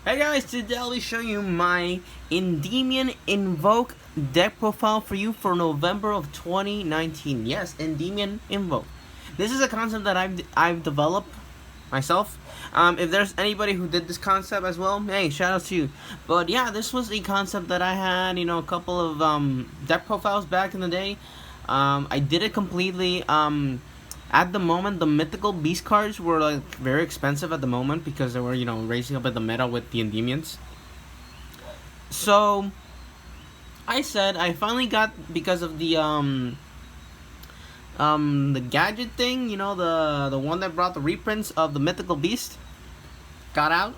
Hey guys, today I'll be showing you my Endymion Invoked deck profile for you for November of 2019. Yes, Endymion Invoked. This is a concept that I've developed myself. If there's anybody who did this concept as well, hey, shout out to you. But yeah, this was a concept that I had, a couple of deck profiles back in the day. I did it completely. At the moment, the mythical beast cards were like very expensive at the moment because they were, racing up at the meta with the Endymions. So I said I finally got, because of the gadget thing, the one that brought the reprints of the mythical beast got out.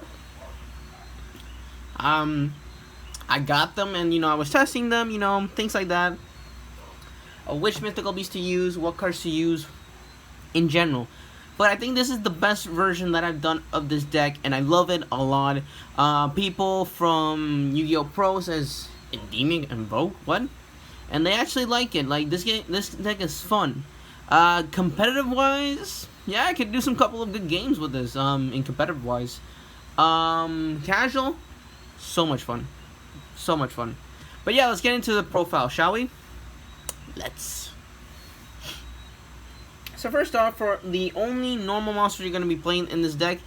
I got them, and I was testing them, things like that. Which mythical beast to use, what cards to use in general. But I think this is the best version that I've done of this deck, and I love it a lot. People from Yu-Gi-Oh! Pro says Endymion Invoked, what? And they actually like it. Like this deck is fun. Competitive wise, yeah, I could do some couple of good games with this. In competitive wise, casual, so much fun, so much fun. But yeah, let's get into the profile, shall we? Let's. So first off, for the only normal monster you're going to be playing in this deck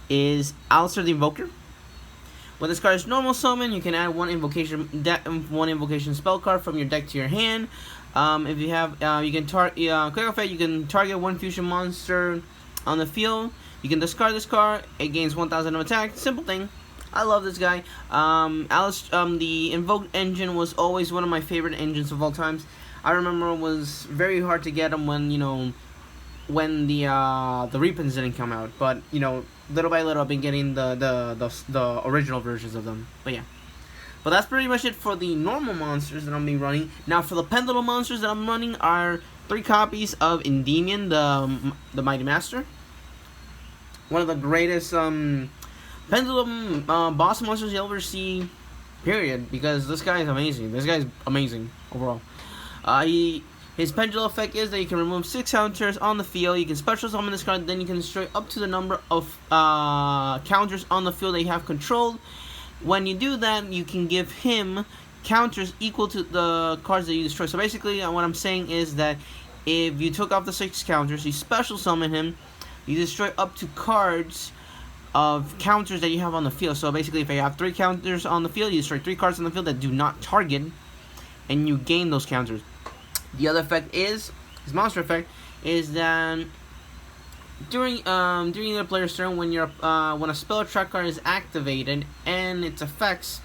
is Alistair the Invoker. When this card is normal summon, you can add one invocation spell card from your deck to your hand. If you have, you can quick effect. You can target one fusion monster on the field. You can discard this card. It gains 1,000 of attack. Simple thing. I love this guy. The Invoked engine was always one of my favorite engines of all times. I remember it was very hard to get him when the reprints didn't come out, but little by little I've been getting the original versions of them. But yeah, but that's pretty much it for the normal monsters that I'm be running. Now for the pendulum monsters that I'm running are 3 copies of Endymion, the Mighty Master, one of the greatest pendulum boss monsters you'll ever see, period, because this guy is amazing. This guy is amazing overall. His pendulum effect is that you can remove 6 counters on the field. You can special summon this card, then you can destroy up to the number of counters on the field that you have controlled. When you do that, you can give him counters equal to the cards that you destroy. So basically, what I'm saying is that if you took off the 6 counters, you special summon him, you destroy up to cards of counters that you have on the field. So basically, if you have 3 counters on the field, you destroy 3 cards on the field that do not target, and you gain those counters. The other effect is, his monster effect, is that during the player's turn, when a spell track card is activated and its effects,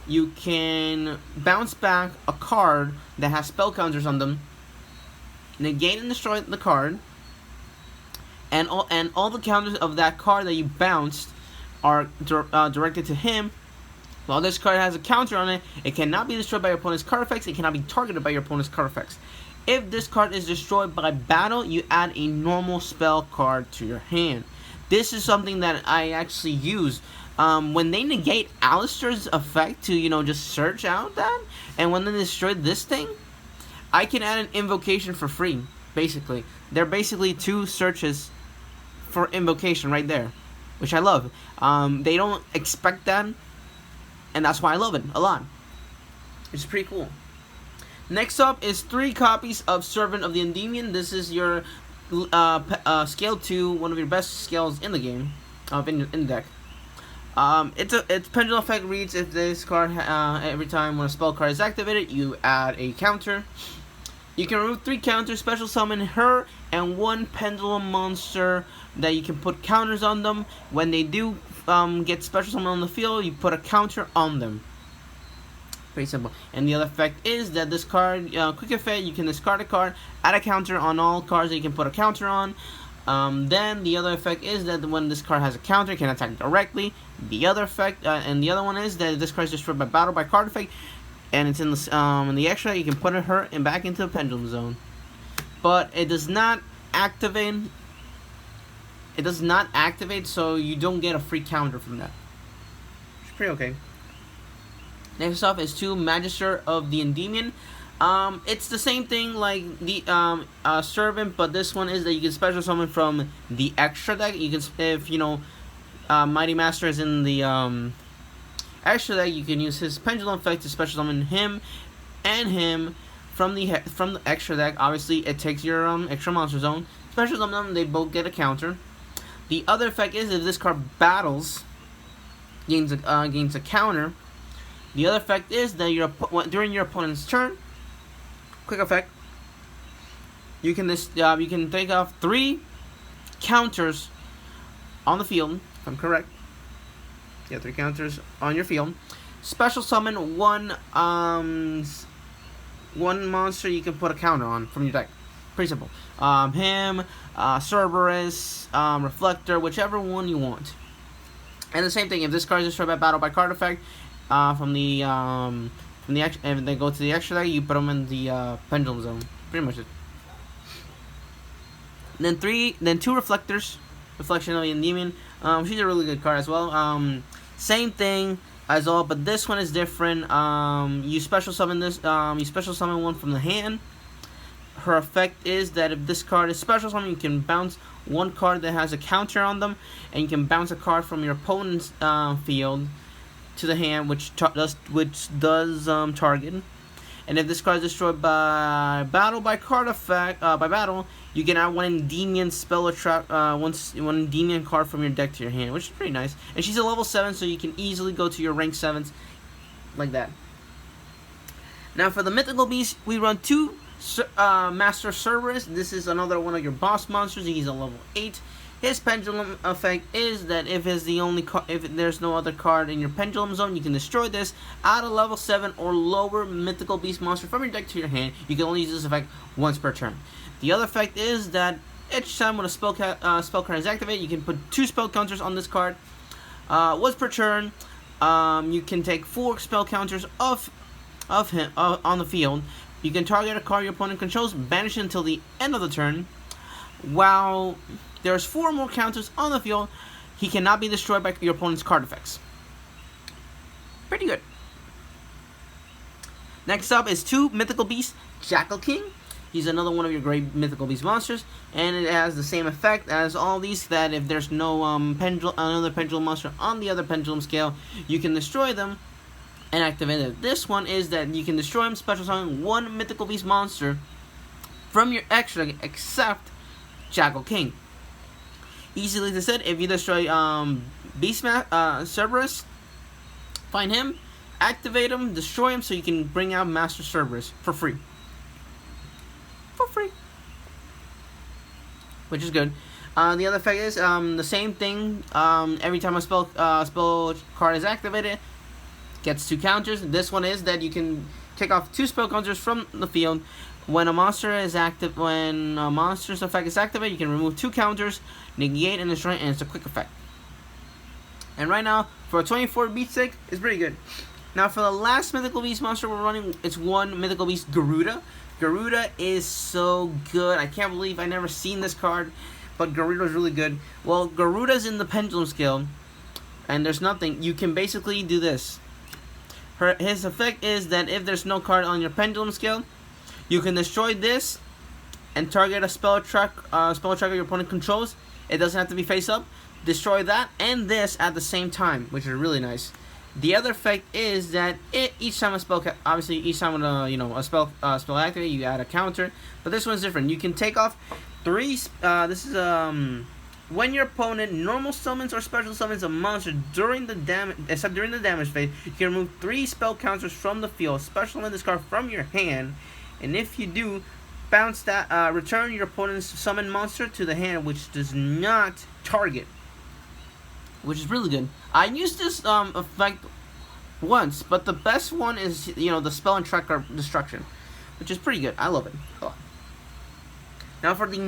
you can bounce back a card that has spell counters on them, negate and destroy the card, and all the counters of that card that you bounced are directed to him. While this card has a counter on it, it cannot be destroyed by your opponent's card effects. It cannot be targeted by your opponent's card effects. If this card is destroyed by battle, you add a normal spell card to your hand. This is something that I actually use. When they negate Alistair's effect to, just search out that, and when they destroy this thing, I can add an invocation for free, basically. They're basically 2 searches for invocation right there, which I love. They don't expect that, and that's why I love it a lot. It's pretty cool. Next up is 3 copies of Servant of the Endymion. This is your scale 2, one of your best scales in the game, in the deck. Its pendulum effect reads: if this card every time when a spell card is activated, you add a counter. You can remove 3 counters, special summon her and 1 pendulum monster that you can put counters on them. When they do get special summon on the field, you put a counter on them. Pretty simple. And the other effect is that this card, quick effect, you can discard a card, add a counter on all cards that you can put a counter on. Then the other effect is that when this card has a counter, it can attack directly. The other effect, and the other one is that this card is destroyed by battle by card effect, and it's in the extra, you can put her and back into the pendulum zone. But it does not activate. It does not activate, so you don't get a free counter from that. It's pretty okay. Next off is 2 Magister of the Endymion. It's the same thing like the Servant, but this one is that you can special summon from the extra deck. You can, if Mighty Master is in the extra deck, you can use his pendulum effect to special summon him and him from the extra deck. Obviously, it takes your extra monster zone. Special summon them, they both get a counter. The other effect is if this card battles, gains a counter. The other effect is that during your opponent's turn, quick effect, you can take off 3 counters on the field, if I'm correct. Yeah, 3 counters on your field. Special summon one monster you can put a counter on from your deck. Pretty simple. Him, Cerberus, Reflector, whichever one you want. And the same thing, if this card is destroyed by battle by card effect, and they go to the extra deck, you put them in the pendulum zone. Pretty much it. Then 2 reflectors. Reflection of Endymion. She's a really good card as well. Same thing as all, but this one is different. You special summon this. You special summon one from the hand. Her effect is that if this card is special summon, you can bounce one card that has a counter on them, and you can bounce a card from your opponent's field to the hand, which does target. And if this card is destroyed by battle by card effect, you can add one Endymion spell or trap, one Endymion card from your deck to your hand, which is pretty nice. And she's a level 7, so you can easily go to your rank 7s like that. Now for the mythical beast, we run 2 Master Cerberus. This is another one of your boss monsters. He's a level 8. His pendulum effect is that if there's no other card in your pendulum zone, you can destroy this. Add a level 7 or lower mythical beast monster from your deck to your hand. You can only use this effect once per turn. The other effect is that each time when a spell card is activated, you can put 2 spell counters on this card. Once per turn, you can take 4 spell counters of him on the field. You can target a card your opponent controls, banish it until the end of the turn. While there's 4 more counters on the field, he cannot be destroyed by your opponent's card effects. Pretty good. Next up is 2 mythical beasts, Jackal King. He's another one of your great mythical beast monsters, and it has the same effect as all these, that if there's no another pendulum monster on the other pendulum scale, you can destroy them and activate it. This one is that you can destroy him, special summon 1 mythical beast monster from your extra except Jackal King. Easily to said, if you destroy Cerberus, find him, activate him, destroy him, so you can bring out Master Cerberus for free. Which is good. The other effect is the same thing. Every time a spell card is activated, gets 2 counters. This one is that you can take off 2 spell counters from the field. When a monster is active, when a monster's effect is activated, you can remove 2 counters, negate and destroy, and it's a quick effect. And right now, for a 24 beat stick, it's pretty good. Now for the last mythical beast monster we're running, it's 1 mythical beast Garuda. Garuda is so good. I can't believe I never seen this card, but Garuda is really good. Well, Garuda's in the pendulum scale, and there's nothing. You can basically do this. His effect is that if there's no card on your pendulum scale, you can destroy this and target a spell tracker your opponent controls. It doesn't have to be face up. Destroy that and this at the same time, which is really nice. The other effect is that each time a spell, obviously each time when a spell activates, you add a counter. But this one's different. You can take off 3. This is when your opponent normal summons or special summons a monster during the damage phase, you can remove 3 spell counters from the field. Special summon this card from your hand, and if you do, bounce that. Return your opponent's summoned monster to the hand, which does not target. Which is really good. I used this effect once, but the best one is the spell and tracker destruction, which is pretty good. I love it a lot. Now for the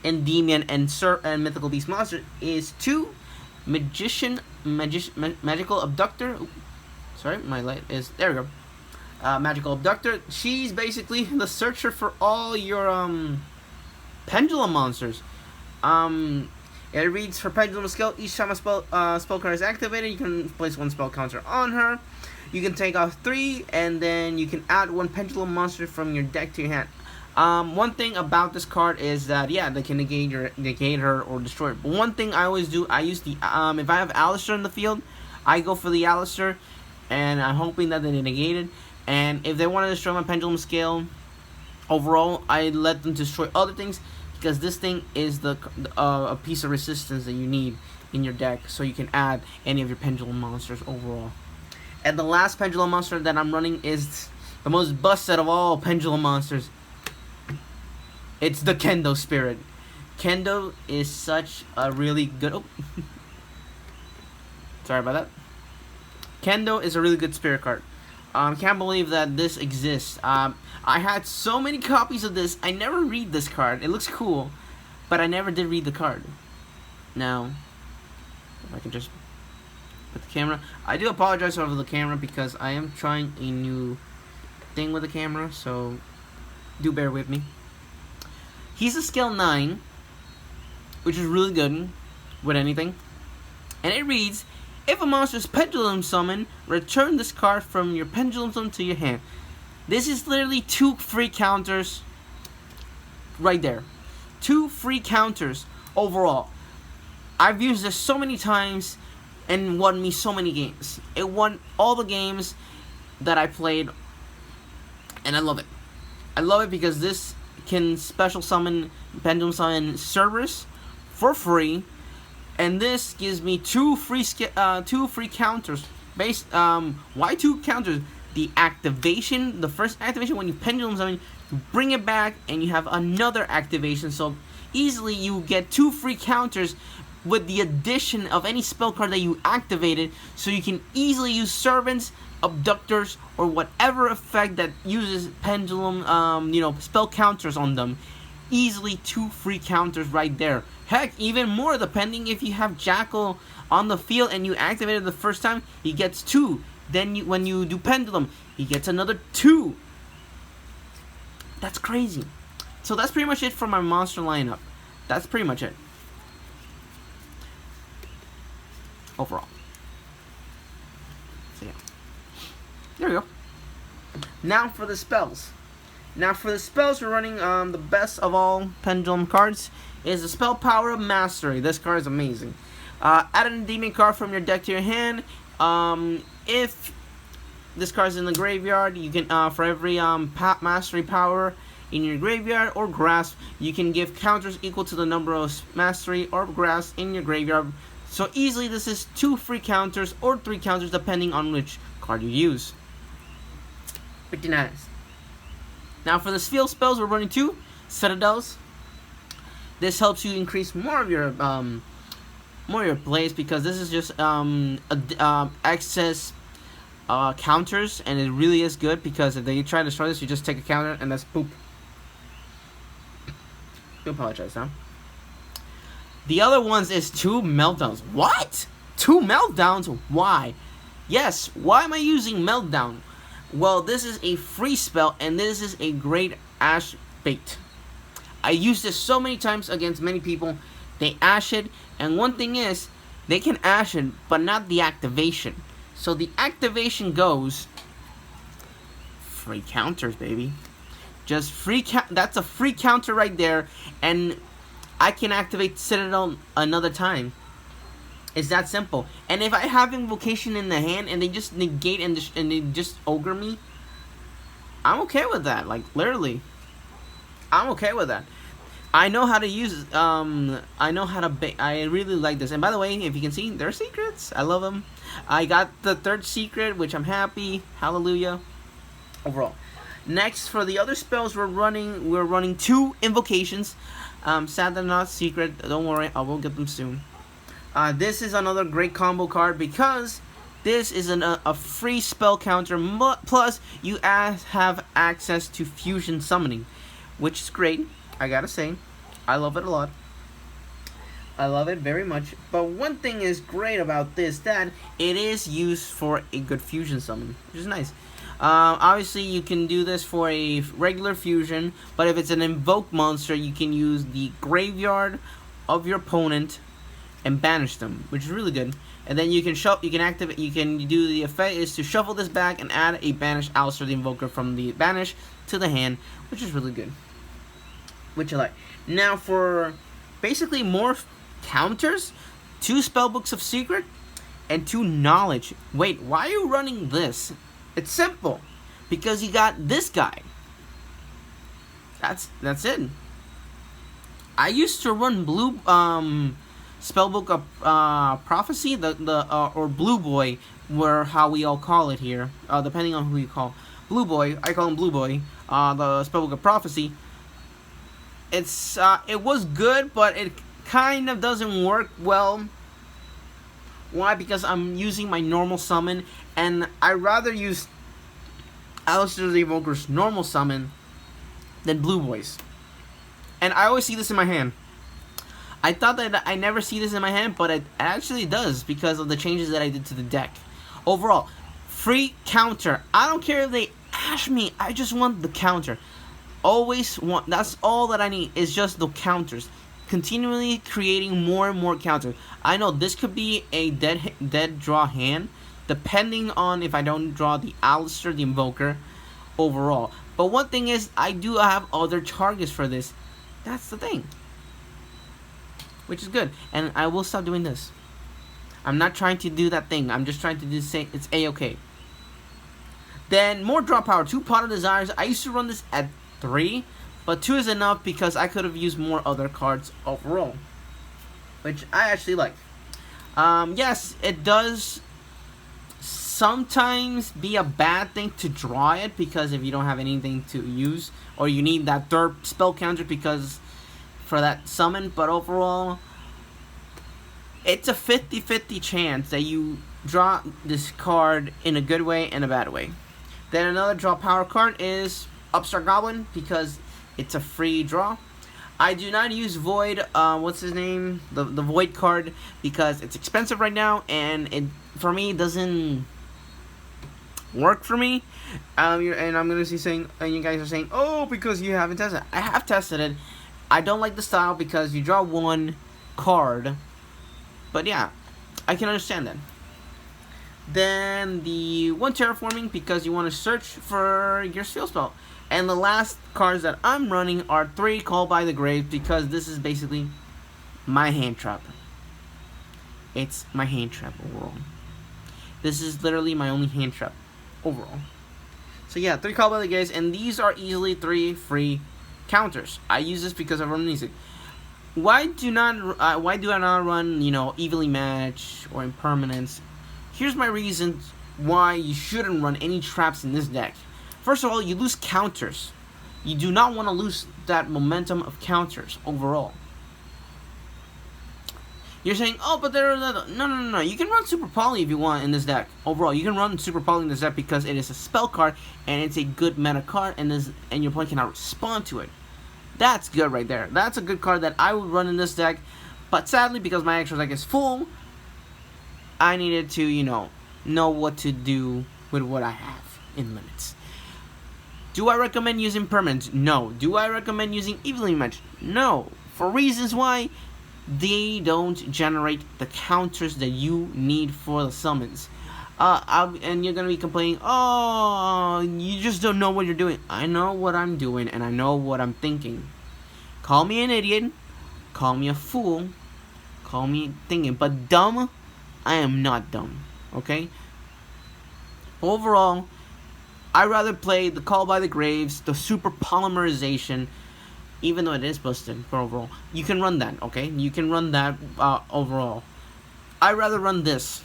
Endymion and mythical beast monster is 2 magical abductor. Sorry, my light is there. We go. Magical abductor. She's basically the searcher for all your pendulum monsters. It reads for pendulum skill. Each time a spell card is activated, you can place 1 spell counter on her. You can take off 3, and then you can add 1 pendulum monster from your deck to your hand. One thing about this card is that yeah, they can negate her or destroy her. But one thing I always do, I use the if I have Alistair in the field, I go for the Alistair, and I'm hoping that they negate it. And if they want to destroy my pendulum scale, overall, I let them destroy other things because this thing is a piece of resistance that you need in your deck, so you can add any of your pendulum monsters overall. And the last pendulum monster that I'm running is the most busted of all pendulum monsters. It's the Kendo Spirit. Kendo is such a really good... Oh. Sorry about that. Kendo is a really good spirit card. Can't believe that this exists. I had so many copies of this. I never read this card. It looks cool, but I never did read the card. Now, if I can just put the camera. I do apologize over the camera because I am trying a new thing with the camera, so do bear with me. He's a scale 9, which is really good with anything. And it reads, if a monster's pendulum summon, return this card from your pendulum summon to your hand. This is literally 2 free counters right there. 2 free counters overall. I've used this so many times and won me so many games. It won all the games that I played, and I love it. I love it because this can special summon, pendulum summon Cerberus for free, and this gives me 2 free counters. Why 2 counters? The activation, the first activation when you pendulum summon, you bring it back and you have another activation. So easily you get 2 free counters with the addition of any spell card that you activated, so you can easily use servants, abductors, or whatever effect that uses pendulum, spell counters on them. Easily 2 free counters right there. Heck, even more, depending if you have Jackal on the field and you activate it the first time, he gets 2. Then when you do pendulum, he gets another 2. That's crazy. So that's pretty much it for my monster lineup. That's pretty much it. Overall. So yeah. There we go. Now for the spells. We're running the best of all pendulum cards. Is the spell power of mastery. This card is amazing. Add an Endymion card from your deck to your hand. If this card is in the graveyard, you can for every mastery power in your graveyard or grasp, you can give counters equal to the number of mastery or grasp in your graveyard. So easily this is 2 free counters or 3 counters depending on which card you use. Pretty nice. Now for the field spells, we're running 2 Citadels. This helps you increase more of your plays because this is just excess counters, and it really is good because if they try to destroy this, you just take a counter and that's poop. I apologize, huh? The other ones is 2 meltdowns. What? 2 meltdowns? Why? Yes, why am I using meltdown? Well, this is a free spell, and this is a great ash bait. I used this so many times against many people. They ash it, and one thing is, they can ash it, but not the activation. So the activation goes free counters, baby. Just free that's a free counter right there, and I can activate Citadel another time. It's that simple. And if I have Invocation in the hand and they just negate and they just ogre me, I'm okay with that. Like, literally, I'm okay with that. I know how to use I know how to I really like this. And by the way, if you can see, there are secrets. I love them. I got the 3rd secret, which I'm happy. Hallelujah. Overall. Next, for the other spells, we're running 2 invocations. Sad they're not secret. Don't worry, I will get them soon. This is another great combo card because this is a free spell counter. Plus, you have access to fusion summoning, which is great. I gotta say, I love it a lot. I love it very much. But one thing is great about this, that it is used for a good fusion summon, which is nice. Obviously, you can do this for a regular fusion, but if it's an invoked monster, you can use the graveyard of your opponent and banish them, which is really good. And then you can activate. You can do the effect is to shuffle this back and add a banished Alistair the Invoker from the banish to the hand, which is really good. which I like. Now for basically more counters, 2 spellbooks of secret and 2 knowledge. Wait, why are you running this? It's simple, because you got this guy. That's it. I used to run blue spellbook of prophecy, or blue boy, where how we all call it here, depending on who you call. Blue boy, I call him blue boy. The spellbook of prophecy. It was good, but it kind of doesn't work well. Why? Because I'm using my normal summon, and I rather use Alistair the Invoker's normal summon than Blue Boy's. And I always see this in my hand. I thought that I never see this in my hand, but it actually does because of the changes that I did to the deck. Overall, free counter. I don't care if they ash me. I just want the counter. Always want. That's all that I need is just the counters. Continually creating more and more counters. I know this could be a dead draw hand, depending on if I don't draw the Alistair the Invoker overall. But one thing is, I do have other targets for this. That's the thing, which is good. And I will stop doing this. I'm not trying to do that thing. I'm just trying to say it's a-okay. Then more draw power. 2 Pot of Desires. I used to run this at 3. But 2 is enough because I could have used more other cards overall, which I actually like. Yes, it does sometimes be a bad thing to draw it, because if you don't have anything to use, or you need that third spell counter because for that summon. But overall, it's a 50-50 chance that you draw this card in a good way and a bad way. Then another draw power card is Upstart Goblin, because it's a free draw. I do not use Void, what's his name? The Void card, because it's expensive right now, and it, for me, doesn't work for me. And I'm gonna see saying, and you guys are saying, oh, because you haven't tested it. I have tested it. I don't like the style because you draw 1 card. But yeah, I can understand that. Then the 1 Terraforming, because you want to search for your seal spell. And the last cards that I'm running are 3 Call by the Grave, because this is basically my hand trap. It's my hand trap overall. This is literally my only hand trap overall. So yeah, 3 Call by the Graves, and these are easily 3 free counters. I use this because I run music. Why do I not run, Evenly Match or Impermanence? Here's my reasons why you shouldn't run any traps in this deck. First of all, you lose counters. You do not want to lose that momentum of counters overall. You're saying, oh, but there are no. You can run Super Poly if you want in this deck. Overall, you can run Super Poly in this deck because it is a spell card and it's a good meta card, and your opponent cannot respond to it. That's good right there. That's a good card that I would run in this deck. But sadly, because my extra deck is full, I needed to, know what to do with what I have in limits. Do I recommend using permanents? No. Do I recommend using Evenly Match? No. For reasons why they don't generate the counters that you need for the summons. And you're going to be complaining, oh, you just don't know what you're doing. I know what I'm doing, and I know what I'm thinking. Call me an idiot. Call me a fool. Call me thinking. But dumb, I am not dumb. Okay? Overall, I rather play the Call by the Graves, the Super Polymerization, even though it is busted for overall. You can run that, okay? You can run that overall. I rather run this.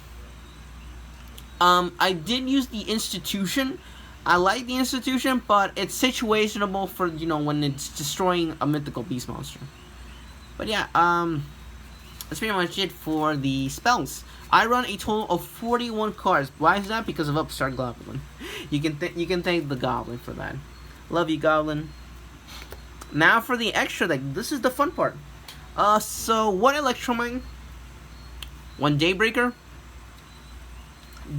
I did use the Institution. I like the Institution, but it's situationable for, when it's destroying a mythical beast monster. But yeah, that's pretty much it for the spells. I run a total of 41 cards. Why is that? Because of Upstart Goblin. You can thank the Goblin for that. Love you, Goblin. Now for the extra deck. This is the fun part. So 1 Electromine, 1 Daybreaker,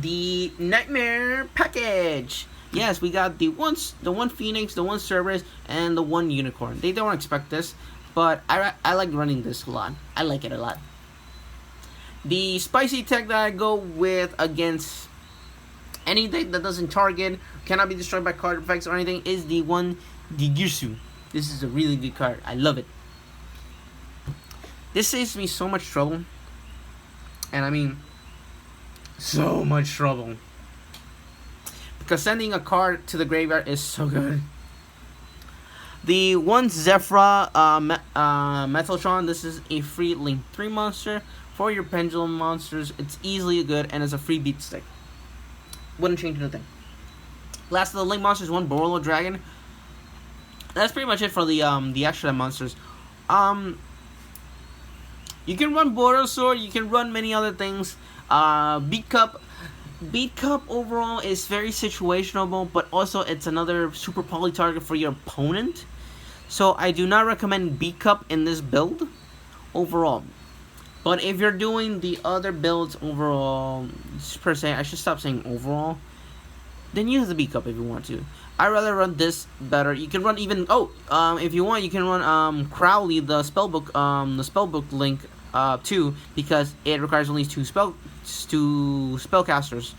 the Nightmare package. Yes, we got the one Phoenix, the 1 Cerberus, and the 1 Unicorn. They don't expect this, but I like running this a lot. I like it a lot. The spicy tech that I go with against anything that doesn't target, cannot be destroyed by card effects or anything, is the 1 Digirsu. This is a really good card. I love it. This saves me so much trouble. And I mean, so much trouble. Because sending a card to the graveyard is so good. The one Zephyra Metaltron, this is a free Link 3 monster for your Pendulum monsters. It's easily good and it's a free beat stick. Wouldn't change anything. Last of the Link monsters, one Borolo Dragon. That's pretty much it for the extra monsters. You can run Border Sword, you can run many other things. Beat Cup overall is very situational, but also it's another super poly target for your opponent. So I do not recommend Beat Cup in this build overall. But if you're doing the other builds overall, per se, I should stop saying overall, then use the Beat Cup if you want to. I'd rather run this better. You can run even if you want, you can run Crowley, the spellbook link too, because it requires only two spellcasters.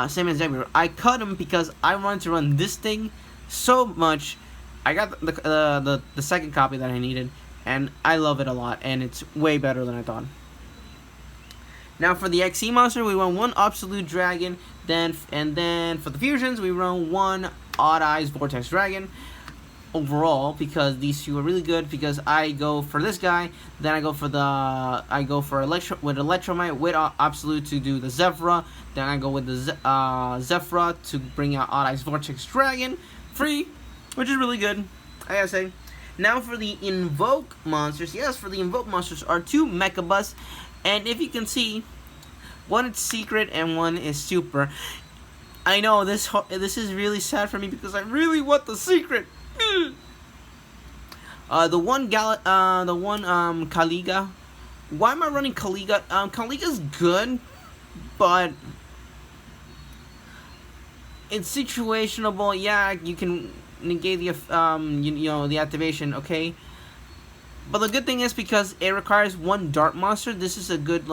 Same as Endymion. I cut him because I wanted to run this thing so much. I got the second copy that I needed, and I love it a lot, and it's way better than I thought. Now for the XE monster, we run one Absolute Dragon, then for the fusions, we run one Odd Eyes Vortex Dragon. Overall, because these two are really good, because I go for this guy, then I go for Electromite with Absolute to do the Zephyra, then I go with the Zephyra to bring out Odd Eyes Vortex Dragon, free, which is really good, I gotta say. Now for the Invoke monsters, yes, for the Invoke monsters are two Mechabus, and if you can see, one is secret and one is super. I know this is really sad for me because I really want the secret. The one Kaliga. Why am I running Kaliga? Kaliga's good, but it's situationable. Yeah, you can negate the the activation. Okay, but the good thing is because it requires one Dart monster. This is a good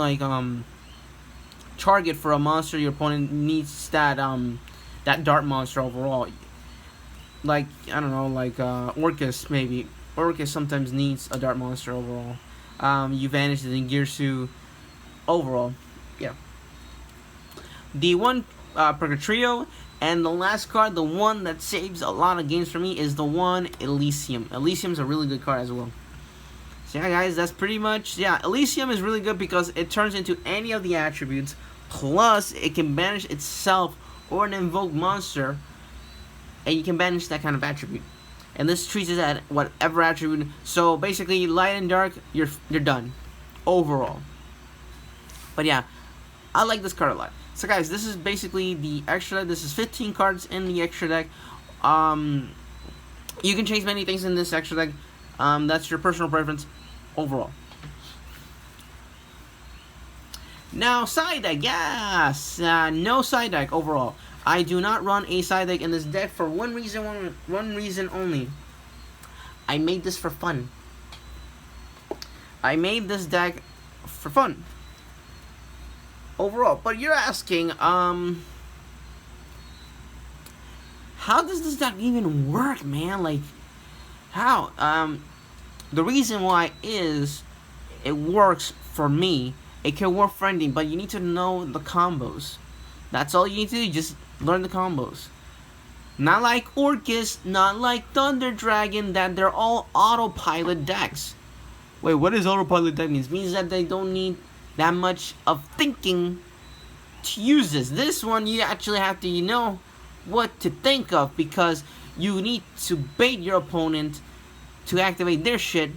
target for a monster your opponent needs that Dart monster overall. Like, I don't know, like Orcus maybe. Orcus sometimes needs a Dart monster overall. You vanished it in Girsu overall. Yeah. The one Purgatrio, and the last card, the one that saves a lot of games for me, is the one Elysium. Elysium's a really good card as well. So yeah, guys, that's pretty much, yeah, Elysium is really good because it turns into any of the attributes, plus it can banish itself or an invoked monster, and you can banish that kind of attribute. And this treats it at whatever attribute. So basically, light and dark, you're done overall. But yeah, I like this card a lot. So guys, this is basically the extra deck. This is 15 cards in the extra deck. You can change many things in this extra deck. That's your personal preference overall. Now, side deck, yes! No side deck overall. I do not run a side deck in this deck for one reason only. I made this for fun. I made this deck for fun. Overall. But you're asking, how does this deck even work, man? Like, how? The reason why is it works for me. It can work for anything, but you need to know the combos. That's all you need to do, just learn the combos. Not like Orcus, not like Thunder Dragon, that they're all autopilot decks. Wait, what does autopilot deck mean? It means that they don't need that much of thinking to use this. This one, you actually have to know what to think of, because you need to bait your opponent to activate their shit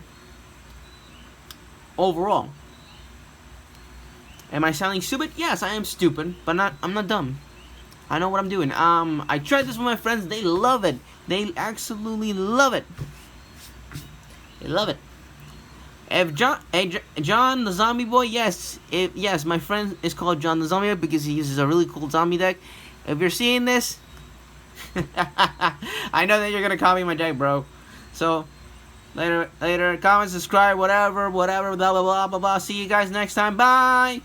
overall. Am I sounding stupid? Yes, I am stupid, but I'm not dumb. I know what I'm doing. I tried this with my friends. They love it. They absolutely love it. They love it. If John the Zombie Boy, yes, my friend is called John the Zombie Boy because he uses a really cool zombie deck. If you're seeing this, I know that you're gonna copy my deck, bro. So later, comment, subscribe, whatever, blah blah blah blah blah. See you guys next time. Bye.